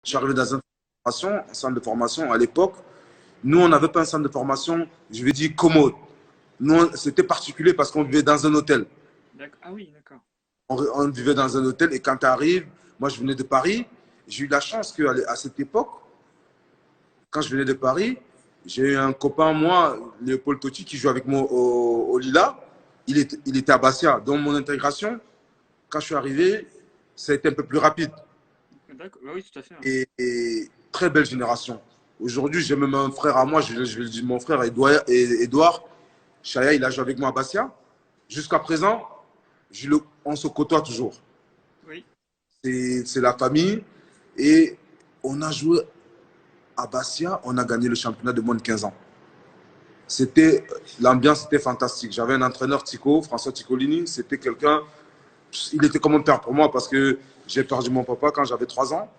Je suis arrivé dans un centre de formation à l'époque. Nous, on n'avait pas un centre de formation, je vais dire, commode. Nous, c'était particulier parce qu'on vivait dans un hôtel. Ah oui, d'accord. On vivait dans un hôtel et quand tu arrives, moi, je venais de Paris. J'ai eu la chance qu'à à cette époque, quand je venais de Paris, j'ai eu un copain, moi, Léopold Totti, qui joue avec moi au Lila. Il était à Bastia. Donc, mon intégration, quand je suis arrivé, ça a été un peu plus rapide. D'accord. Bah oui, tout à fait. Ouais. Et très belle génération. Aujourd'hui, j'ai même un frère à moi, je le dis mon frère, Edouard Chaya, il a joué avec moi à Bastia. Jusqu'à présent, on se côtoie toujours. Oui. C'est la famille. Et on a joué à Bastia, on a gagné le championnat de moins de 15 ans. L'ambiance était fantastique. J'avais un entraîneur, Tico, François Ticolini. C'était quelqu'un, il était comme un père pour moi parce que j'ai perdu mon papa quand j'avais 3 ans.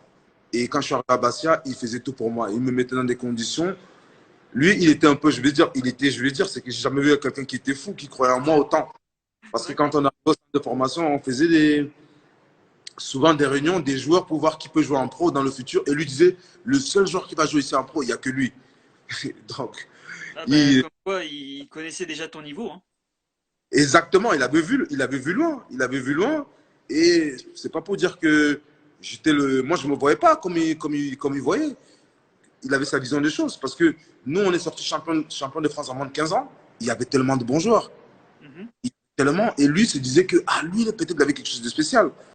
Et quand je suis arrivé à Bastia, il faisait tout pour moi. Il me mettait dans des conditions. Lui, il était un peu, je vais dire, c'est que j'ai jamais vu quelqu'un qui était fou, qui croyait en moi autant. Parce que quand D'accord. on a au centre de formation, on faisait souvent des réunions des joueurs pour voir qui peut jouer en pro dans le futur. Et lui disait, le seul joueur qui va jouer ici en pro, il n'y a que lui. Donc, Ah bah, il, comme quoi, il connaissait déjà ton niveau, hein. exactement, il avait vu loin. Il avait vu loin. Et c'est pas pour dire que moi, je me voyais pas comme il voyait. Il avait sa vision des choses. Parce que nous, on est sorti champion de France en moins de 15 ans. Il y avait tellement de bons joueurs. Mhm. Tellement. Et lui se disait que, ah, lui, peut-être, il avait quelque chose de spécial.